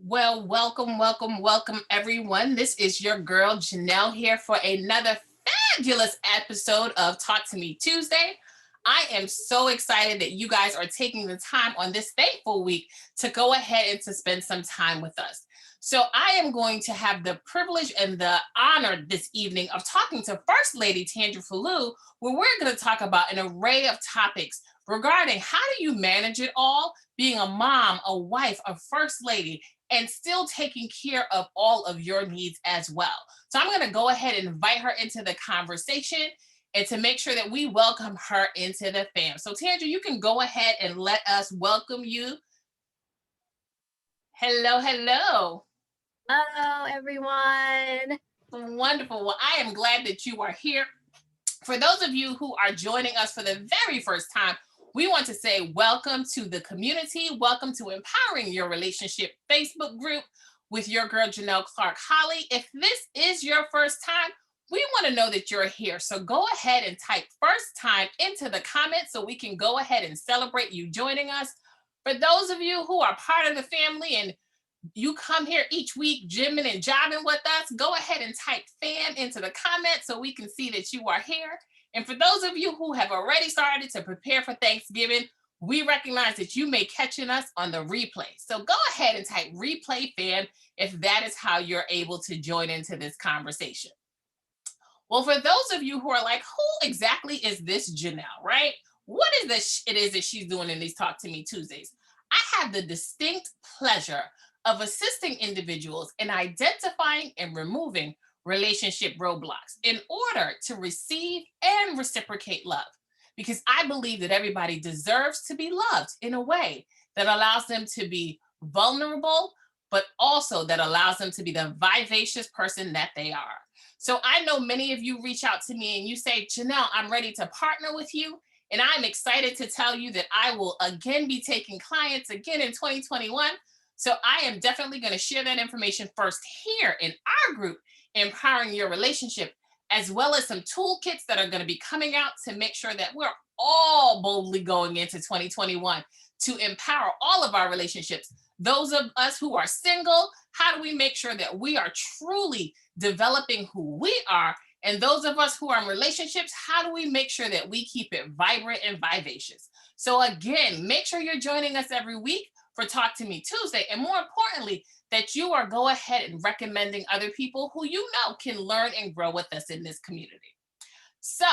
Well, welcome, everyone. This is your girl, Janelle, here for another fabulous episode of Talk to Me Tuesday. I am so excited that you guys are taking the time on this thankful week to go ahead and to spend some time with us. So I am going to have the privilege and the honor this evening of talking to First Lady Tandra Falu, where we're going to talk about an array of topics regarding how do you manage it all, being a mom, a wife, a first lady, and still taking care of all of your needs as well. So I'm going to go ahead and invite her into the conversation and to make sure that we welcome her into the fam. So Tandra, you can go ahead and let us welcome you. Hello, hello. Hello, everyone. Wonderful. Well, I am glad that you are here. For those of you who are joining us for the very first time, we want to say welcome to the community. Welcome to Empowering Your Relationship Facebook group with your girl, Janelle Clarke-Holley. If this is your first time, we want to know that you're here. So go ahead and type first time into the comments so we can go ahead and celebrate you joining us. For those of you who are part of the family and you come here each week gymming and jobbing with us, go ahead and type fan into the comments so we can see that you are here. And for those of you who have already started to prepare for Thanksgiving, we recognize that you may catching us on the replay. So go ahead and type replay fan if that is how you're able to join into this conversation. Well, for those of you who are like, who exactly is this Janelle, right? What is this it is that she's doing in these Talk to Me Tuesdays? I have the distinct pleasure of assisting individuals in identifying and removing relationship roadblocks in order to receive and reciprocate love. Because I believe that everybody deserves to be loved in a way that allows them to be vulnerable, but also that allows them to be the vivacious person that they are. So I know many of you reach out to me and you say, Janelle, I'm ready to partner with you. And I'm excited to tell you that I will again be taking clients again in 2021. So I am definitely going to share that information first here in our group, Empowering Your Relationship, as well as some toolkits that are going to be coming out to make sure that we're all boldly going into 2021 to empower all of our relationships. Those of us who are single, how do we make sure that we are truly developing who we are? And those of us who are in relationships, how do we make sure that we keep it vibrant and vivacious? So again, make sure you're joining us every week for Talk to Me Tuesday. And more importantly, that you are go ahead and recommending other people who you know can learn and grow with us in this community. So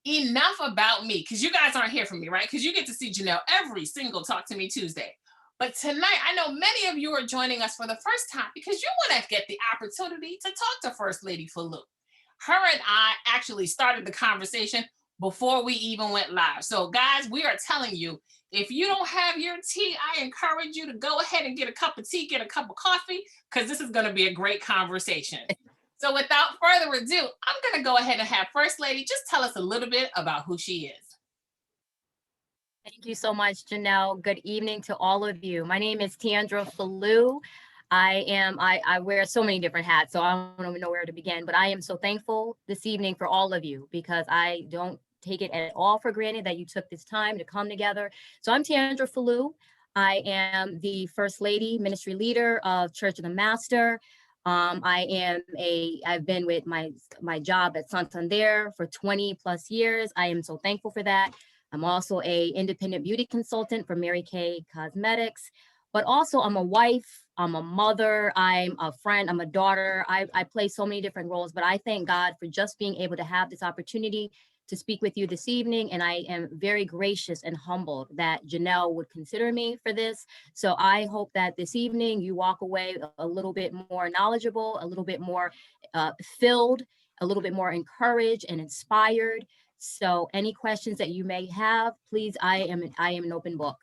enough about me, because you guys aren't here for me, right? Because you get to see Janelle every single Talk to Me Tuesday. But tonight, I know many of you are joining us for the first time because you want to get the opportunity to talk to First Lady Falu. Her and I actually started the conversation before we even went live. So guys, we are telling you, if you don't have your tea, I encourage you to go ahead and get a cup of tea, get a cup of coffee, because this is going to be a great conversation. So without further ado, I'm going to go ahead and have First Lady just tell us a little bit about who she is. Thank you so much, Janelle. Good evening to all of you. My name is Tandra Falu. I wear so many different hats, so I don't even know where to begin, but I am so thankful this evening for all of you because I don't take it at all for granted that you took this time to come together. So I'm Tandra Falu. I am the First Lady Ministry Leader of Church of the Master. I've been with my job at Santander for 20 plus years. I am so thankful for that. I'm also a independent beauty consultant for Mary Kay Cosmetics, but also I'm a wife, I'm a mother, I'm a friend, I'm a daughter. I play so many different roles, but I thank God for just being able to have this opportunity to speak with you this evening. And I am very gracious and humbled that Janelle would consider me for this. So I hope that this evening you walk away a little bit more knowledgeable, a little bit more filled, a little bit more encouraged and inspired. So any questions that you may have, please, I am an open book.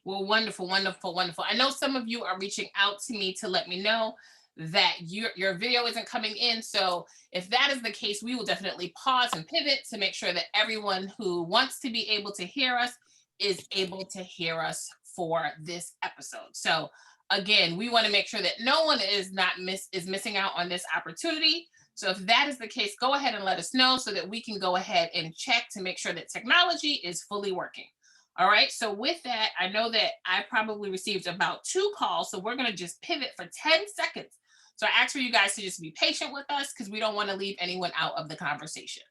Well, wonderful, wonderful, wonderful. I know some of you are reaching out to me to let me know that your video isn't coming in. So if that is the case, we will definitely pause and pivot to make sure that everyone who wants to be able to hear us is able to hear us for this episode. So again, we want to make sure that no one is missing out on this opportunity. So if that is the case, go ahead and let us know so that we can go ahead and check to make sure that technology is fully working. All right, so with that, I know that I probably received about 2 calls, so we're going to just pivot for 10 seconds. So I ask for you guys to just be patient with us because we don't want to leave anyone out of the conversation.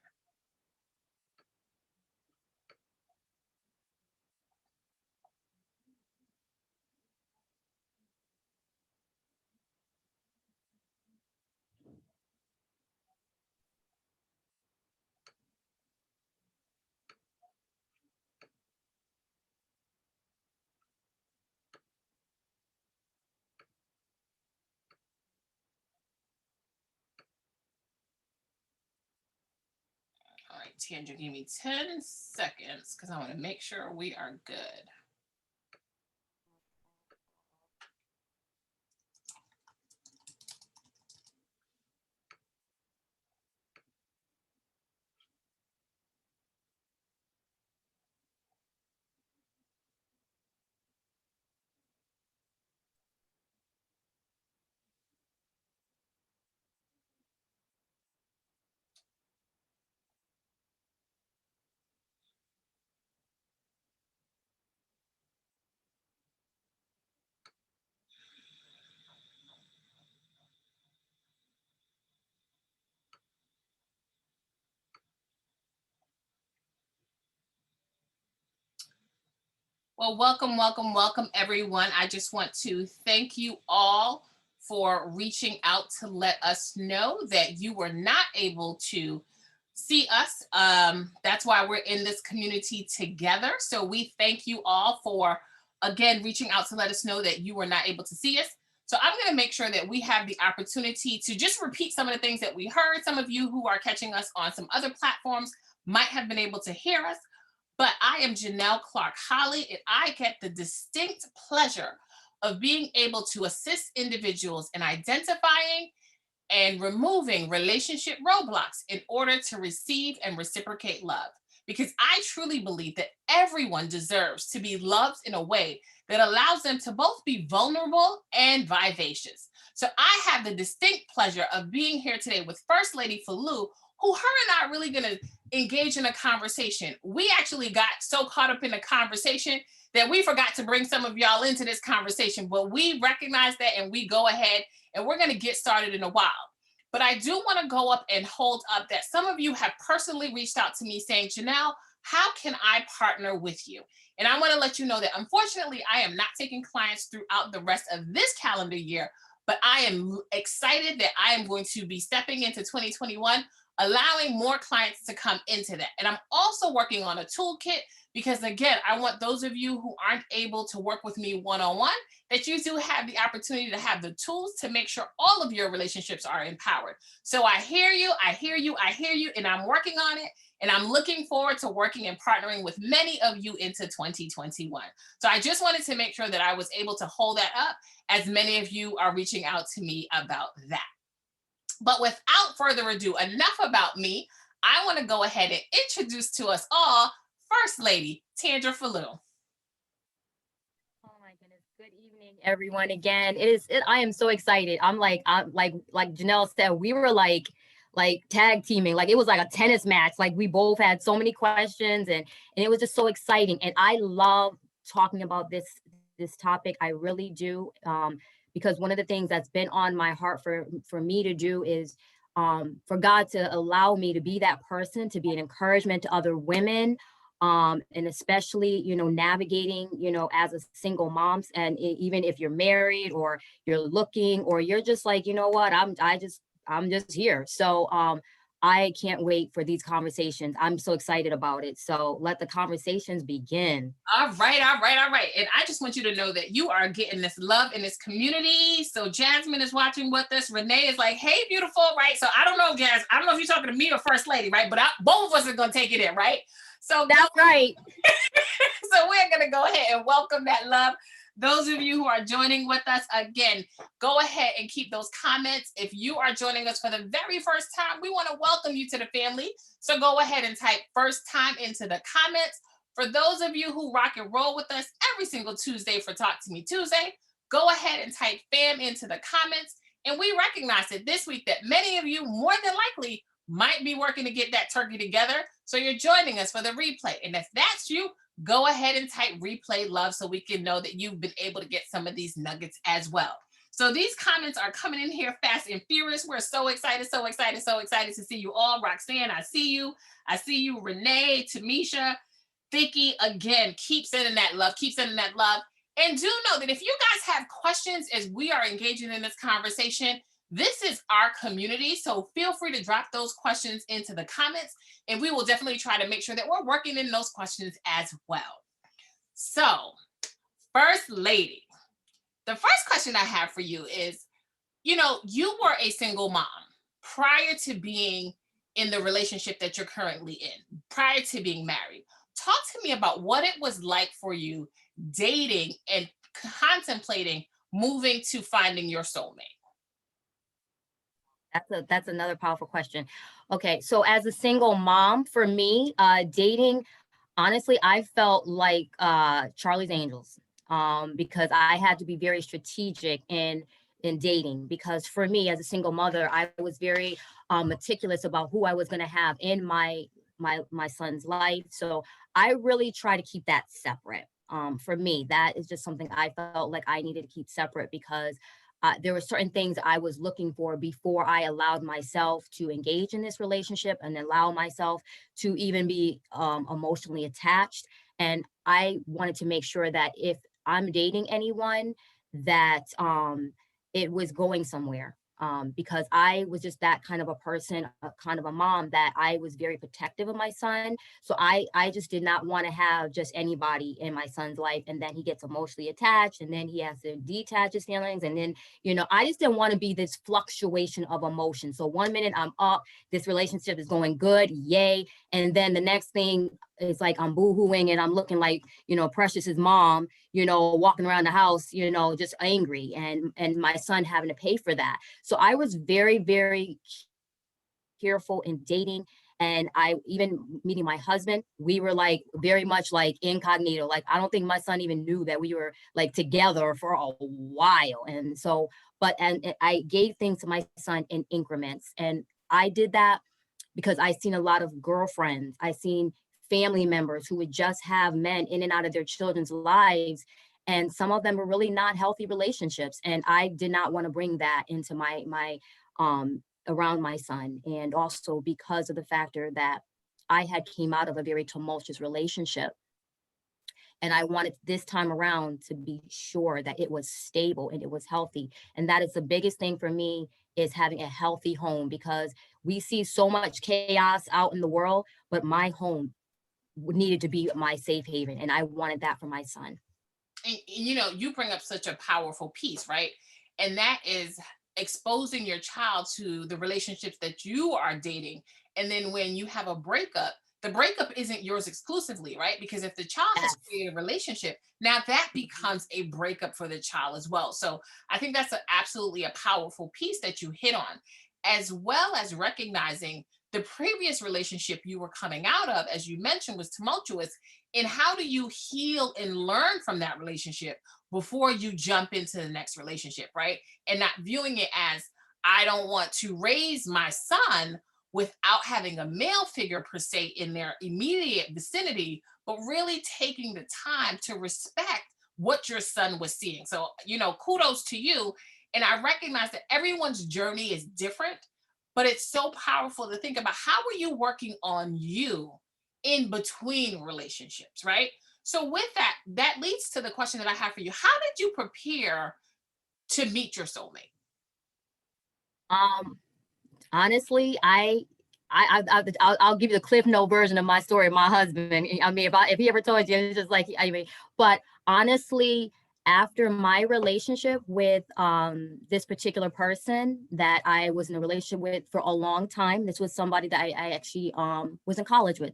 All right, Tandra, give me 10 seconds because I want to make sure we are good. Well, welcome, welcome, welcome, everyone. I just want to thank you all for reaching out to let us know that you were not able to see us. That's why we're in this community together. So we thank you all for, again, reaching out to let us know that you were not able to see us. So I'm going to make sure that we have the opportunity to just repeat some of the things that we heard. Some of you who are catching us on some other platforms might have been able to hear us. But I am Janelle Clarke-Holley, and I get the distinct pleasure of being able to assist individuals in identifying and removing relationship roadblocks in order to receive and reciprocate love. Because I truly believe that everyone deserves to be loved in a way that allows them to both be vulnerable and vivacious. So I have the distinct pleasure of being here today with First Lady Falu, who her and I are really going to engage in a conversation. We actually got so caught up in the conversation that we forgot to bring some of y'all into this conversation, but we recognize that and we go ahead and we're going to get started in a while. But I do want to go up and hold up that some of you have personally reached out to me saying, Janelle, how can I partner with you? And I want to let you know that unfortunately, I am not taking clients throughout the rest of this calendar year, but I am excited that I am going to be stepping into 2021, allowing more clients to come into that. And I'm also working on a toolkit because, again, I want those of you who aren't able to work with me one-on-one, that you do have the opportunity to have the tools to make sure all of your relationships are empowered. So I hear you, I hear you, I hear you, and I'm working on it. And I'm looking forward to working and partnering with many of you into 2021. So I just wanted to make sure that I was able to hold that up as many of you are reaching out to me about that. But without further ado, enough about me. I want to go ahead and introduce to us all First Lady Tandra Falu. Oh my goodness. Good evening, everyone. Again, I am so excited. I'm like Janelle said, we were like tag teaming. Like it was like a tennis match. Like we both had so many questions and it was just so exciting. And I love talking about this topic. I really do. Because one of the things that's been on my heart for me to do is for God to allow me to be that person, to be an encouragement to other women, and especially, navigating, as a single moms, and even if you're married or you're looking, or you're just like, you know what, I'm just here. So I can't wait for these conversations. I'm so excited about it. So let the conversations begin. All right, all right, all right. And I just want you to know that you are getting this love in this community. So Jasmine is watching with us. Renee is like, hey, beautiful, right? So I don't know, Jazz. I don't know if you're talking to me or First Lady, right? But both of us are going to take it in, right? So that's right. So we're going to go ahead and welcome that love. Those of you who are joining with us, again, go ahead and keep those comments. If you are joining us for the very first time, we want to welcome you to the family. So go ahead and type first time into the comments. For those of you who rock and roll with us every single Tuesday for Talk to Me Tuesday, go ahead and type fam into the comments. And we recognize that this week that many of you more than likely might be working to get that turkey together. So you're joining us for the replay. And if that's you, go ahead and type replay love so we can know that you've been able to get some of these nuggets as well. So these comments are coming in here fast and furious. We're so excited, so excited, so excited to see you all. Roxanne, I see you. I see you. Renee, Tamisha, Vicky, again, keep sending that love. Keep sending that love. And do know that if you guys have questions as we are engaging in this conversation, this is our community. So feel free to drop those questions into the comments, and we will definitely try to make sure that we're working in those questions as well. So, First Lady, the first question I have for you is, you were a single mom prior to being in the relationship that you're currently in, prior to being married. Talk to me about what it was like for you dating and contemplating moving to finding your soulmate. That's another powerful question. Okay, so as a single mom, for me, dating, honestly, I felt like Charlie's Angels, because I had to be very strategic in dating. Because for me, as a single mother, I was very meticulous about who I was going to have in my son's life. So I really try to keep that separate. For me, that is just something I felt like I needed to keep separate, because there were certain things I was looking for before I allowed myself to engage in this relationship and allow myself to even be emotionally attached. And I wanted to make sure that if I'm dating anyone, that it was going somewhere. Because I was just that kind of a person, kind of a mom, that I was very protective of my son. So I just did not want to have just anybody in my son's life, and then he gets emotionally attached, and then he has to detach his feelings, and then I just didn't want to be this fluctuation of emotion. So one minute I'm up, this relationship is going good, yay, and then the next thing is like I'm boohooing and I'm looking like Precious's mom, walking around the house, just angry, and my son having to pay for that. So I was very, very careful in dating. And I even meeting my husband, we were like very much like incognito. Like I don't think my son even knew that we were like together for a while. And so, and I gave things to my son in increments. And I did that because I seen a lot of girlfriends. I seen family members who would just have men in and out of their children's lives. And some of them were really not healthy relationships. And I did not want to bring that into my around my son. And also because of the factor that I had came out of a very tumultuous relationship. And I wanted this time around to be sure that it was stable and it was healthy. And that is the biggest thing for me, is having a healthy home, because we see so much chaos out in the world, but my home needed to be my safe haven. And I wanted that for my son. And, you bring up such a powerful piece, right? And that is exposing your child to the relationships that you are dating. And then when you have a breakup, the breakup isn't yours exclusively, right? Because if the child has Yes. created a relationship, now that becomes a breakup for the child as well. So I think that's absolutely a powerful piece that you hit on, as well as recognizing the previous relationship you were coming out of, as you mentioned, was tumultuous. And how do you heal and learn from that relationship before you jump into the next relationship, right? And not viewing it as, I don't want to raise my son without having a male figure per se in their immediate vicinity, but really taking the time to respect what your son was seeing. So, kudos to you. And I recognize that everyone's journey is different, but it's so powerful to think about, how are you working on you in between relationships, right? So with that, that leads to the question that I have for you. How did you prepare to meet your soulmate? Um, Honestly, I'll give you the Cliff Note version of my story. My husband, I mean, if he ever told you, it's just like, I mean, but honestly, after my relationship with this particular person that I was in a relationship with for a long time, this was somebody that I actually was in college with.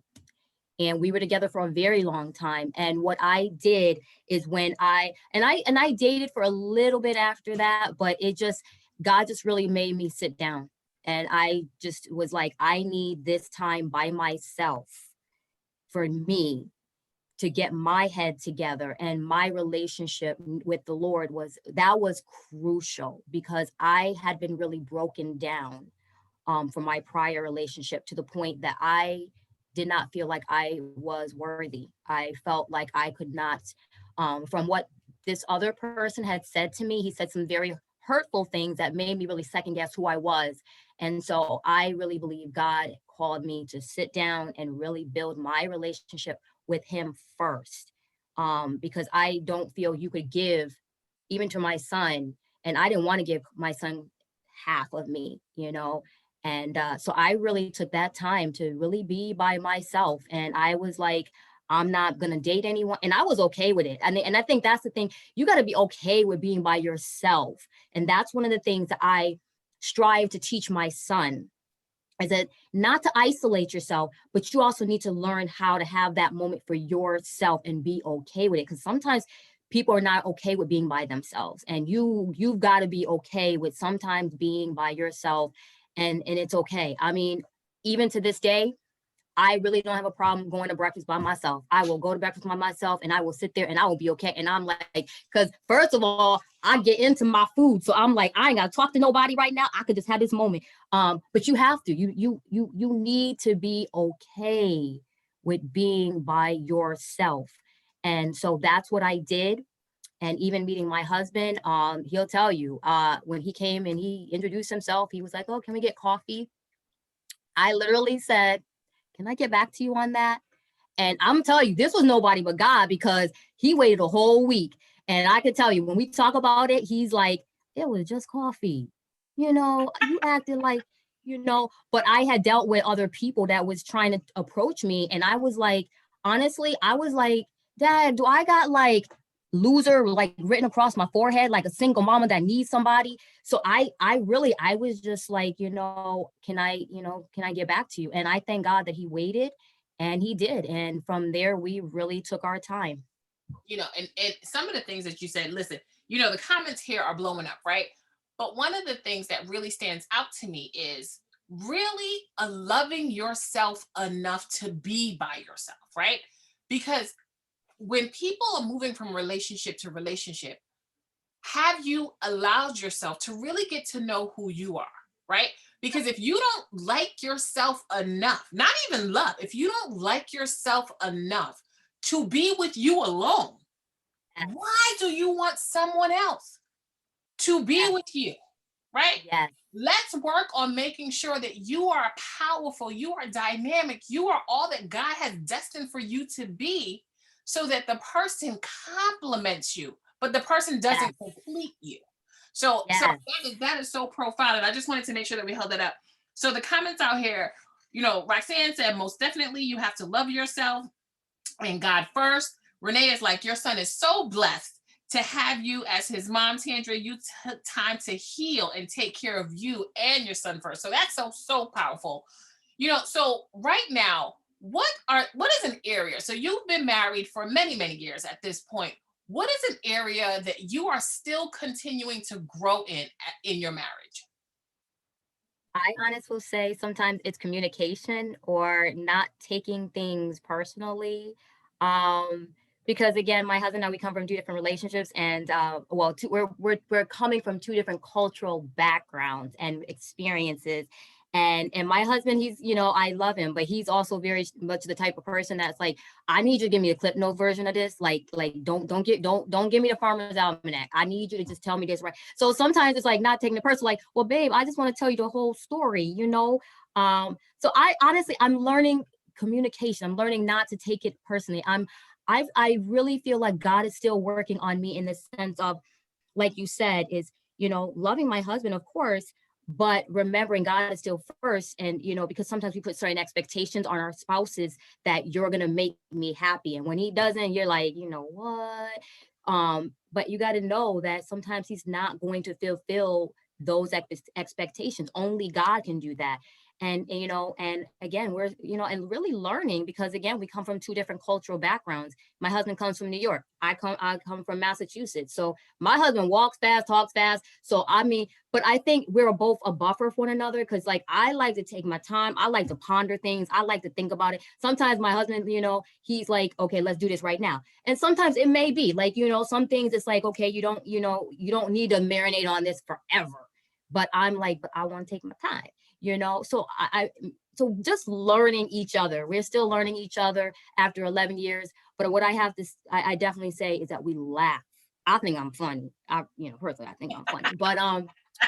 And we were together for a very long time. And what I did is when I dated for a little bit after that, but God just really made me sit down. And I just was like, I need this time by myself for me to get my head together. And my relationship with the Lord was crucial, because I had been really broken down from my prior relationship, to the point that I did not feel like I was worthy. I felt like I could not, from what this other person had said to me, he said some very hurtful things that made me really second guess who I was. And so I really believe God called me to sit down and really build my relationship with him first. Because I don't feel you could give even to my son, and I didn't want to give my son half of me, you know. And so I really took that time to really be by myself. And I was like, I'm not going to date anyone. And I was okay with it. And I think that's the thing. You got to be okay with being by yourself. And that's one of the things that I strive to teach my son, is that not to isolate yourself, but you also need to learn how to have that moment for yourself and be okay with it. Because sometimes people are not okay with being by themselves, and you've got to be okay with sometimes being by yourself, and it's okay. I mean, even to this day, I really don't have a problem going to breakfast by myself. I will go to breakfast by myself and I will sit there and I will be okay. And I'm like, because first of all, I get into my food. So I'm like, I ain't gotta talk to nobody right now. I could just have this moment. But you have to, you need to be okay with being by yourself. And so that's what I did. And even meeting my husband, he'll tell you, when he came and he introduced himself, he was like, oh, can we get coffee? I literally said, can I get back to you on that? And I'm telling you, this was nobody but God, because he waited a whole week. And I could tell you, when we talk about it, he's like, it was just coffee. You know, you acted like, but I had dealt with other people that was trying to approach me. And I was like, honestly, I was like, Dad, do I got like loser like written across my forehead, like a single mama that needs somebody? So I was just like, can I get back to you? And I thank God that he waited, and he did. And from there, we really took our time. And some of the things that you said, listen, the comments here are blowing up, right? But one of the things that really stands out to me is really loving yourself enough to be by yourself, right? Because when people are moving from relationship to relationship, have you allowed yourself to really get to know who you are, right? Because if you don't like yourself enough, not even love, if you don't like yourself enough to be with you alone, why do you want someone else to be Yes. with you, right? Yes. Let's work on making sure that you are powerful, you are dynamic, you are all that God has destined for you to be, so that the person complements you, but the person Yes. doesn't complete you. So Yes. that is so profound. And I just wanted to make sure that we held that up. So the comments out here, Roxanne said, most definitely you have to love yourself and God first. Renee is like, your son is so blessed to have you as his mom. Tandra, you took time to heal and take care of you and your son first. So that's so powerful. So right now, what is an area? So you've been married for many, many years at this point. What is an area that you are still continuing to grow in your marriage? I honestly will say sometimes it's communication or not taking things personally. Um, because again, my husband and I, we come from two different relationships, and we're coming from two different cultural backgrounds and experiences. And my husband, he's, I love him, but he's also very much the type of person that's like, I need you to give me a clip note version of this. Like don't give me the farmer's almanac. I need you to just tell me this, right? So sometimes it's like not taking it personal, like, well, babe, I just want to tell you the whole story. So I'm learning communication. I'm learning not to take it personally. I really feel like God is still working on me in the sense of, like you said, is, loving my husband, of course, but remembering God is still first. And, because sometimes we put certain expectations on our spouses that you're going to make me happy. And when he doesn't, you're like, you know what? But you got to know that sometimes he's not going to fulfill those expectations. Only God can do that. And again, we're, and really learning, because again, we come from two different cultural backgrounds. My husband comes from New York. I come from Massachusetts. So my husband walks fast, talks fast. So I mean, but I think we're both a buffer for one another, because like I like to take my time. I like to ponder things. I like to think about it. Sometimes my husband, he's like, okay, let's do this right now. And sometimes it may be like, some things it's like, okay, you don't need to marinate on this forever. But I'm like, but I want to take my time. So so just learning each other. We're still learning each other after 11 years. But what I have to, I definitely say is that we laugh. I think I'm funny. Personally, I think I'm funny.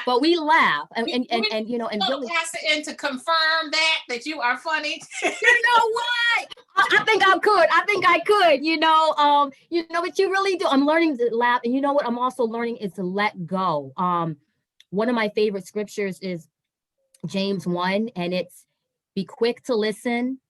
But we laugh and really pass it in to confirm that you are funny. You know what? I think I could. I think I could. But you really do. I'm learning to laugh, and you know what? I'm also learning is to let go. One of my favorite scriptures is James 1, and it's be quick to listen,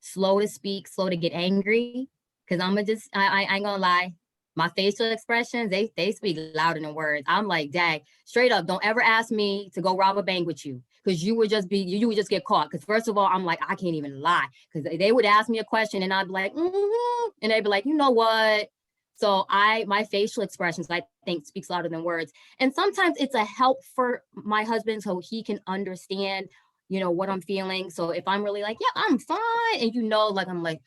slow to speak, slow to get angry. Because I ain't gonna lie. My facial expressions, they speak louder than words. I'm like, dang, straight up, don't ever ask me to go rob a bank with you. Because you would just get caught. Because first of all, I'm like, I can't even lie. Because they would ask me a question and I'd be like, and they'd be like, you know what? So my facial expressions, I think, speaks louder than words. And sometimes it's a help for my husband so he can understand, what I'm feeling. So if I'm really like, yeah, I'm fine. And like, I'm like,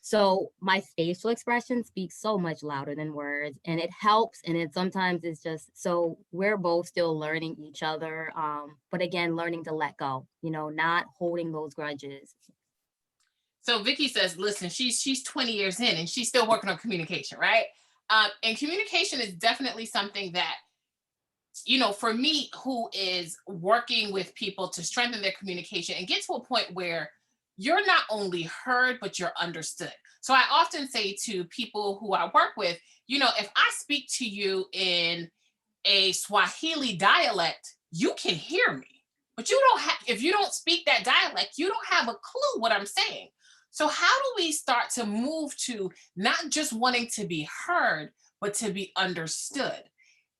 so my facial expression speaks so much louder than words, and it helps. And it sometimes it's just, so we're both still learning each other. But again, learning to let go, not holding those grudges. So Vicky says, listen, she's 20 years in and she's still working on communication, right? And communication is definitely something that, for me, who is working with people to strengthen their communication and get to a point where you're not only heard, but you're understood. So I often say to people who I work with, if I speak to you in a Swahili dialect, you can hear me, but if you don't speak that dialect, you don't have a clue what I'm saying. So how do we start to move to not just wanting to be heard, but to be understood?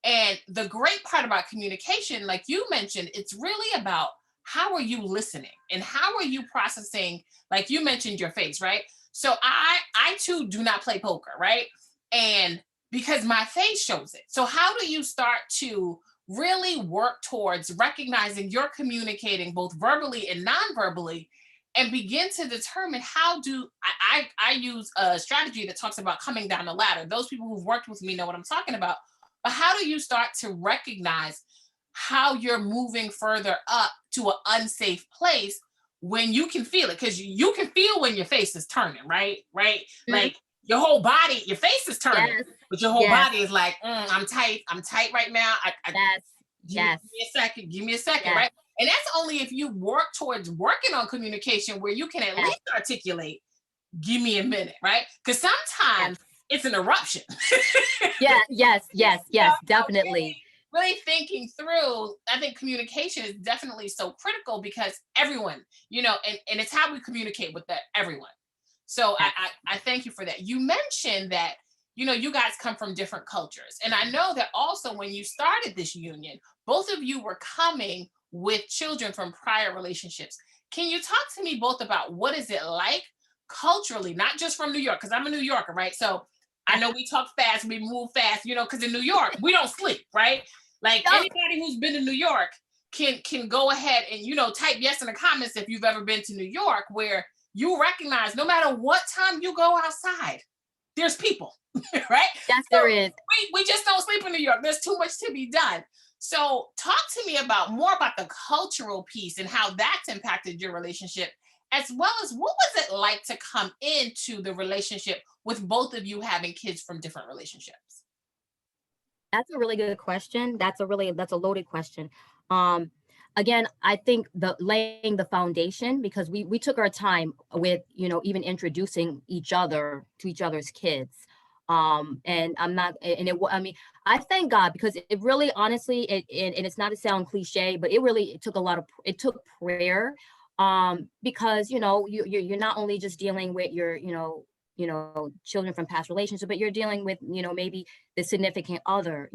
And the great part about communication, like you mentioned, it's really about how are you listening and how are you processing, like you mentioned, your face, right? So I too do not play poker, right? And because my face shows it. So how do you start to really work towards recognizing you're communicating both verbally and non-verbally, and begin to determine how do I use a strategy that talks about coming down the ladder. Those people who've worked with me know what I'm talking about. But how do you start to recognize how you're moving further up to an unsafe place when you can feel it? Because you can feel when your face is turning, right? Mm-hmm. Like your whole body, your face is turning, yes. But your whole body is like, I'm tight right now. Yes. Give me a second, yes. Right? And that's only if you work towards working on communication where you can at least articulate, give me a minute, right? Because sometimes it's an eruption. Yes, definitely. Really thinking through, I think communication is definitely so critical because everyone, and it's how we communicate with everyone. So I thank you for that. You mentioned that, you guys come from different cultures. And I know that also when you started this union, both of you were coming with children from prior relationships. Can you talk to me both about what is it like culturally, not just from New York, because I'm a New Yorker, right? So I know we talk fast, we move fast, because in New York, we don't sleep, right? Like anybody who's been to New York can go ahead and, type yes in the comments if you've ever been to New York, where you recognize no matter what time you go outside, there's people, right? Yes, there is. We just don't sleep in New York. There's too much to be done. So talk to me more about the cultural piece and how that's impacted your relationship, as well as what was it like to come into the relationship with both of you having kids from different relationships? That's a really good question. That's a loaded question. Again, I think laying the foundation, because we took our time with, even introducing each other to each other's kids. And I thank God, because it really, honestly, and it's not to sound cliche, but it took prayer. Because, you're not only just dealing with your, children from past relationships, but you're dealing with, maybe the significant other,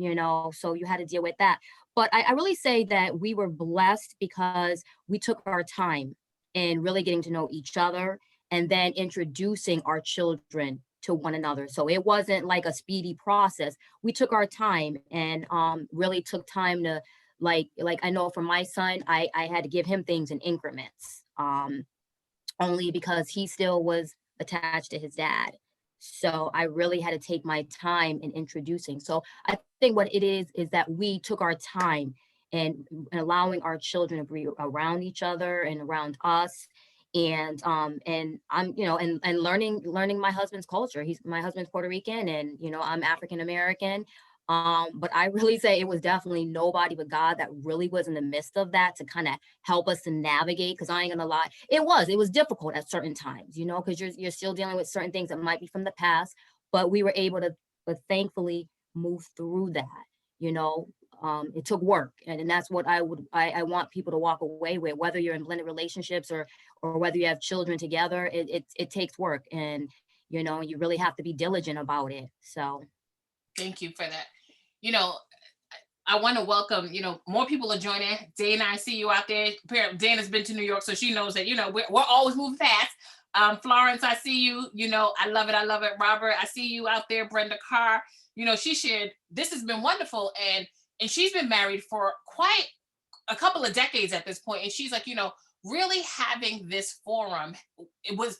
so you had to deal with that. But I really say that we were blessed because we took our time in really getting to know each other and then introducing our children to one another. So it wasn't like a speedy process. We took our time and really took time to, like I know for my son, I had to give him things in increments, only because he still was attached to his dad. So I really had to take my time in introducing. So I think what it is that we took our time and allowing our children to be around each other and around us. And I'm, and learning my husband's culture. My husband's Puerto Rican, and I'm African American. But I really say it was definitely nobody but God that really was in the midst of that to kind of help us to navigate. Because I ain't gonna lie, it was difficult at certain times, because you're still dealing with certain things that might be from the past, but we were able to, but thankfully move through that. You know, it took work, and that's what I want people to walk away with, whether you're in blended relationships or whether you have children together. It takes work, and you really have to be diligent about it. So thank you for that. You know, I want to welcome, more people are joining. Dana, I see you out there. Dana's been to New York, so she knows that, we're always moving fast. Florence, I see you. I love it. I love it. Robert, I see you out there. Brenda Carr, she shared, this has been wonderful. And she's been married for quite a couple of decades at this point. And she's like, really having this forum,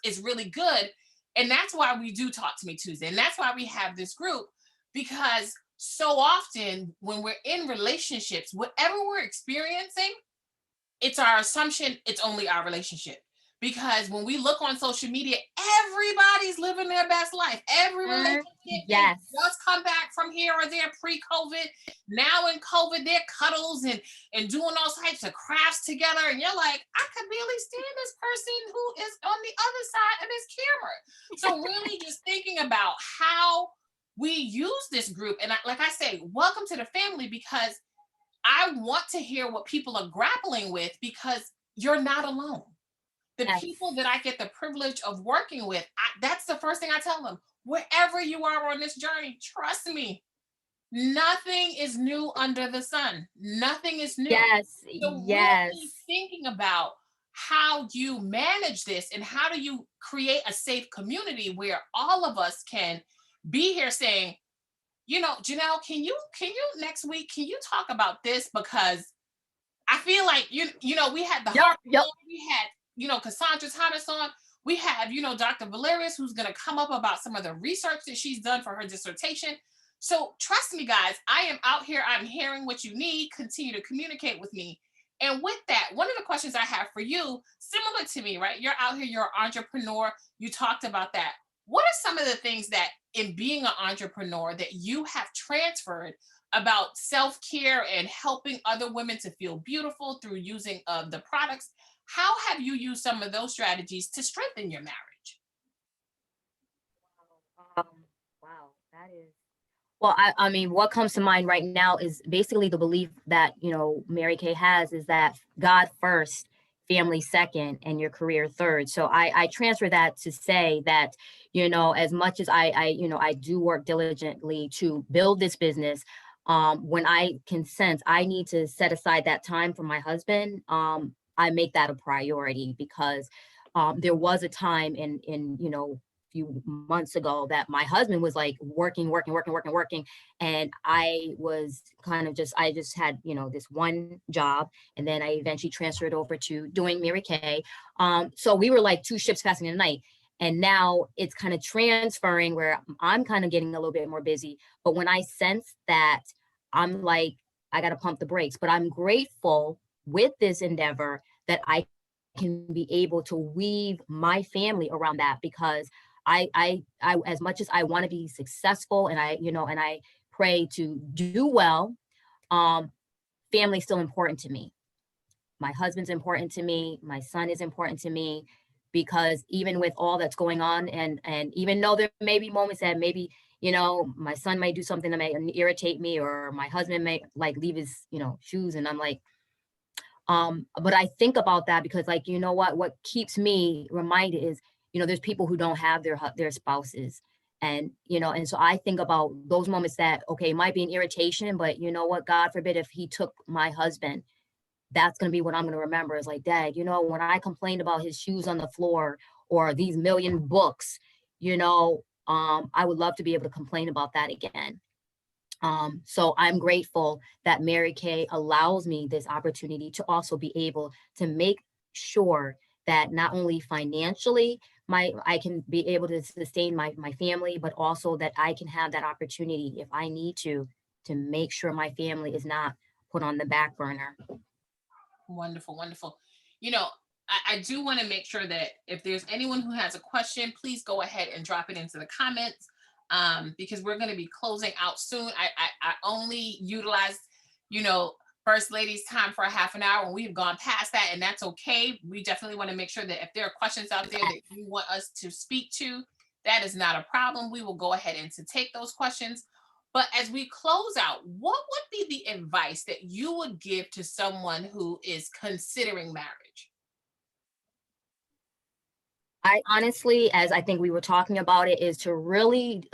is really good. And that's why we do Talk to Me Tuesday. And that's why we have this group, because so often when we're in relationships, whatever we're experiencing, it's our assumption it's only our relationship. Because when we look on social media, everybody's living their best life. Every relationship, yes, they just come back from here or there pre-COVID. Now in COVID, they're cuddles and doing all types of crafts together. And you're like, I could barely stand this person who is on the other side of this camera. So really just thinking about how we use this group. And like I say, welcome to the family, because I want to hear what people are grappling with, because you're not alone. The yes, people that I get the privilege of working with, that's the first thing I tell them. Wherever you are on this journey, trust me, nothing is new under the sun. Nothing is new. yes, So yes, really thinking about how you manage this and how do you create a safe community where all of us can be here saying, Janelle, can you next week, can you talk about this? Because I feel like, we had the heart, yep. we had, Cassandra Thomas on. We have, Dr. Valerius, who's going to come up about some of the research that she's done for her dissertation. So trust me, guys, I am out here. I'm hearing what you need. Continue to communicate with me. And with that, one of the questions I have for you, similar to me, right? You're out here, you're an entrepreneur. You talked about that. What are some of the things that in being an entrepreneur that you have transferred about self-care and helping other women to feel beautiful through using the products? How have you used some of those strategies to strengthen your marriage? Um, wow, that is. Well, I mean, what comes to mind right now is basically the belief that, Mary Kay has, is that God first, family second, and your career third. So I transfer that to say that, as much as I do work diligently to build this business, when I can sense I need to set aside that time for my husband, I make that a priority, because there was a time in few months ago that my husband was like working, and I was kind of I just had this one job, and then I eventually transferred over to doing Mary Kay. So we were like two ships passing in the night, and now it's kind of transferring where I'm kind of getting a little bit more busy. But when I sense that, I'm like, I got to pump the brakes. But I'm grateful with this endeavor that I can be able to weave my family around that, because I as much as I want to be successful, and I pray to do well, um, family's still important to me. My husband's important to me. My son is important to me, because even with all that's going on, and even though there may be moments that maybe, my son might do something that may irritate me, or my husband may like leave his, shoes, and I'm like, but I think about that, because like, what keeps me reminded is, there's people who don't have their spouses. And, and so I think about those moments that, okay, it might be an irritation, but what, God forbid if he took my husband, that's going to be what I'm going to remember, is like, Dad, when I complained about his shoes on the floor or these million books, I would love to be able to complain about that again. So I'm grateful that Mary Kay allows me this opportunity to also be able to make sure that not only financially I can be able to sustain my family, but also that I can have that opportunity, if I need to make sure my family is not put on the back burner. Wonderful, wonderful. You know, I do want to make sure that if there's anyone who has a question, please go ahead and drop it into the comments, because we're going to be closing out soon. I only utilized, you know, First Lady's time for a half an hour, and we've gone past that, and that's okay. We definitely want to make sure that if there are questions out there that you want us to speak to, that is not a problem. We will go ahead and to take those questions. But as we close out, what would be the advice that you would give to someone who is considering marriage? I honestly, as I think we were talking about it, is to really,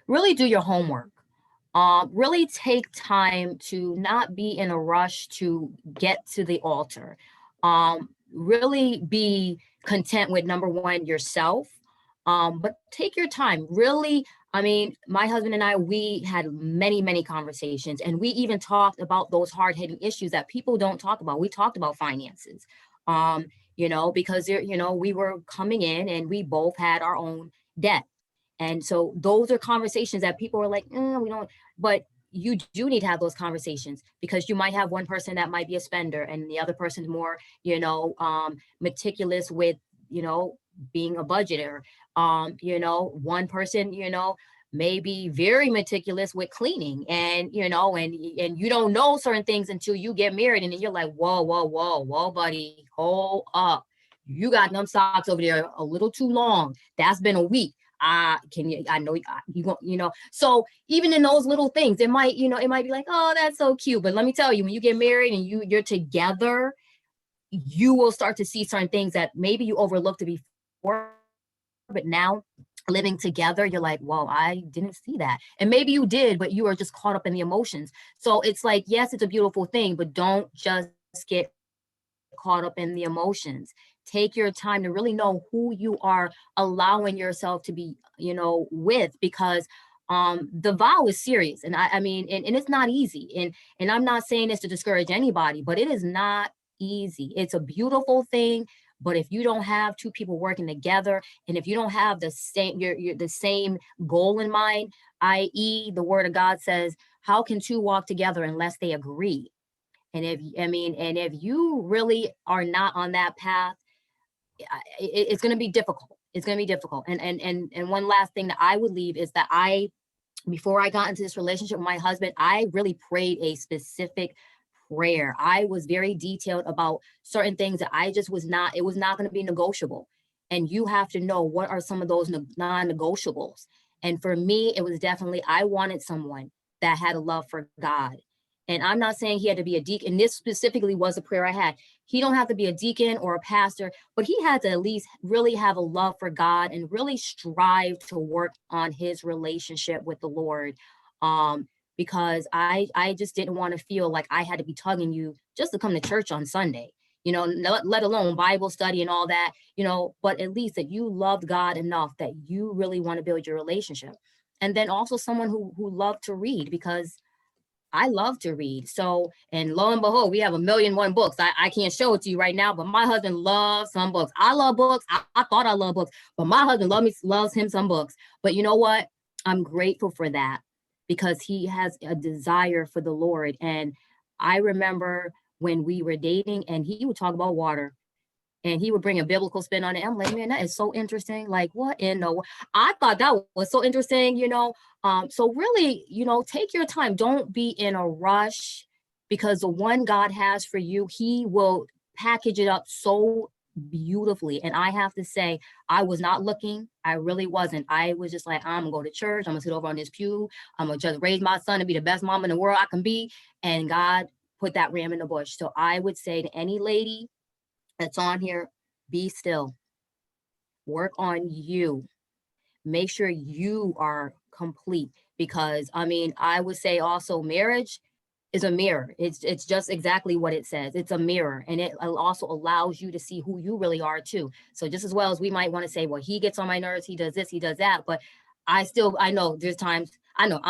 really do your homework. Really take time to not be in a rush to get to the altar. Really be content with number one, yourself. But take your time. Really, I mean, my husband and I, we had many, many conversations, and we even talked about those hard-hitting issues that people don't talk about. We talked about finances. Um, because there, we were coming in and we both had our own debt. And so those are conversations that people are like, we don't, but you do need to have those conversations, because you might have one person that might be a spender and the other person's more, meticulous with, being a budgeter. One person, may be very meticulous with cleaning, and you don't know certain things until you get married, and then you're like, whoa, whoa, whoa, whoa, buddy, hold up. You got them socks over there a little too long. That's been a week. Can you, I know you want, so even in those little things, it might be like, oh, that's so cute. But let me tell you, when you get married and you're together, you will start to see certain things that maybe you overlooked before, but now living together, you're like, whoa, I didn't see that. And maybe you did, but you are just caught up in the emotions. So it's like, yes, it's a beautiful thing, but don't just get caught up in the emotions. Take your time to really know who you are allowing yourself to be, with, because the vow is serious. And I mean, and it's not easy. And I'm not saying this to discourage anybody, but it is not easy. It's a beautiful thing. But if you don't have two people working together, and if you don't have the same, you're the same goal in mind, i.e., the word of God says, how can two walk together unless they agree? And if you really are not on that path, it's going to be difficult. It's going to be difficult. And one last thing that I would leave is that before I got into this relationship with my husband, I really prayed a specific prayer. I was very detailed about certain things that it was not going to be negotiable. And you have to know what are some of those non-negotiables. And for me, it was definitely, I wanted someone that had a love for God. And I'm not saying he had to be a deacon. And this specifically was a prayer I had. He don't have to be a deacon or a pastor, but he had to at least really have a love for God and really strive to work on his relationship with the Lord. Because I just didn't want to feel like I had to be tugging you just to come to church on Sunday, let alone Bible study and all that, but at least that you loved God enough that you really want to build your relationship. And then also someone who loved to read, because I love to read. So, and lo and behold, we have 1,000,001 books. I can't show it to you right now, but my husband loves some books. I love books. I thought I loved books, but my husband loves him some books. But you know what? I'm grateful for that, because he has a desire for the Lord. And I remember when we were dating and he would talk about water, and he would bring a biblical spin on it. I'm like, man, that is so interesting. Like, what in the, I thought that was so interesting, So really, take your time. Don't be in a rush, because the one God has for you, he will package it up so beautifully. And I have to say, I was not looking. I really wasn't. I was just like, I'm gonna go to church. I'm gonna sit over on this pew. I'm gonna just raise my son to be the best mom in the world I can be. And God put that ram in the bush. So I would say to any lady that's on here, be still, work on you, make sure you are complete. Because I would say also marriage is a mirror. It's just exactly what it says. It's a mirror, and it also allows you to see who you really are too. So just as well as we might want to say, well, he gets on my nerves, he does this, he does that, but I know there's times, I know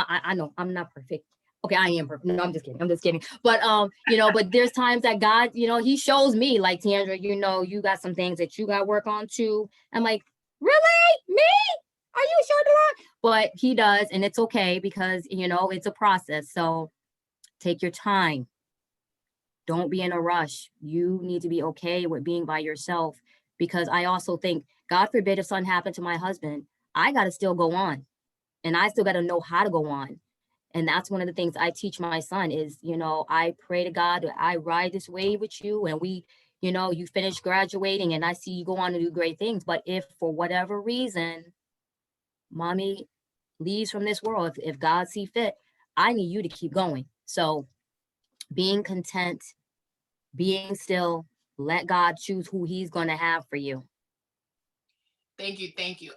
I'm not perfect. Okay, I am perfect. No, I'm just kidding. But but there's times that God, he shows me, like, Tandra, you got some things that you got to work on too. I'm like, really? Me? Are you sure that? But he does, and it's okay, because it's a process. So take your time. don't be in a rush. You need to be okay with being by yourself, because I also think, God forbid if something happened to my husband, I got to still go on, and I still got to know how to go on. And that's one of the things I teach my son is, I pray to God that I ride this wave with you, and you finish graduating and I see you go on to do great things. But if for whatever reason, mommy leaves from this world, if God see fit, I need you to keep going. So being content, being still, let God choose who he's going to have for you. Thank you, thank you.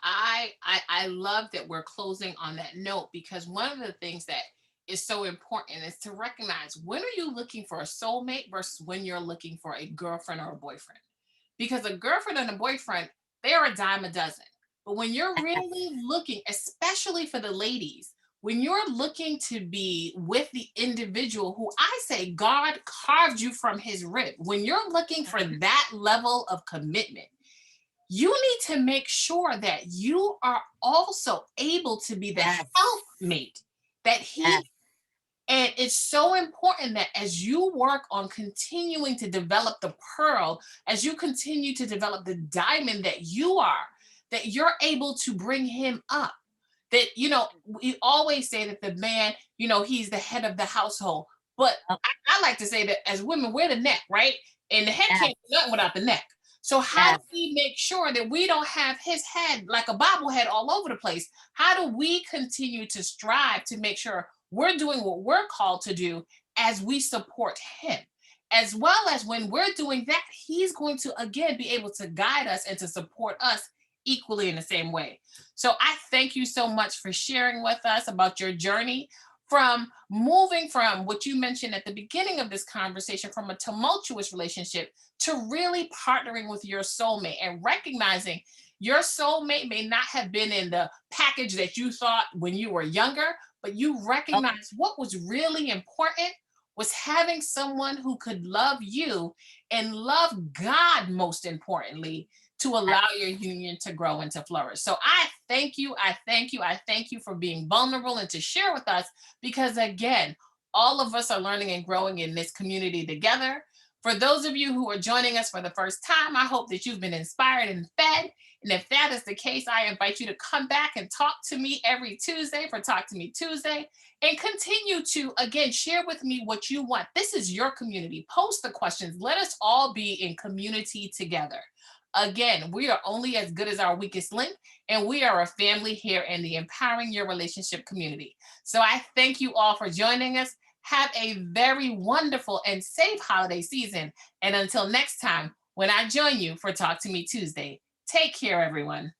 I love that we're closing on that note, because one of the things that is so important is to recognize, when are you looking for a soulmate versus when you're looking for a girlfriend or a boyfriend? Because a girlfriend and a boyfriend, they are a dime a dozen. But when you're really looking, especially for the ladies, when you're looking to be with the individual who I say God carved you from his rib, when you're looking for that level of commitment, you need to make sure that you are also able to be the Yes. helpmate that he. Yes. And it's so important that as you work on continuing to develop the pearl, as you continue to develop the diamond that you are, that you're able to bring him up. That, we always say that the man, he's the head of the household. But Oh, I like to say that as women, we're the neck, right? And the head yes. can't do nothing without the neck. So how do Yes. we make sure that we don't have his head like a bobblehead all over the place? How do we continue to strive to make sure we're doing what we're called to do as we support him? As well as when we're doing that, he's going to again be able to guide us and to support us equally in the same way. So I thank you so much for sharing with us about your journey from moving from what you mentioned at the beginning of this conversation, from a tumultuous relationship to really partnering with your soulmate and recognizing your soulmate may not have been in the package that you thought when you were younger, but you Oh, recognize what was really important was having someone who could love you and love God, most importantly, to yes. allow your union to grow and to flourish. So I thank you. I thank you. I thank you for being vulnerable and to share with us, because again, all of us are learning and growing in this community together. For those of you who are joining us for the first time, I hope that you've been inspired and fed. And if that is the case, I invite you to come back and talk to me every Tuesday for Talk to Me Tuesday, and continue to, again, share with me what you want. This is your community. Post the questions. Let us all be in community together. Again, we are only as good as our weakest link, and we are a family here in the Empowering Your Relationship community. So I thank you all for joining us. Have a very wonderful and safe holiday season. And until next time, when I join you for Talk to Me Tuesday, take care, everyone.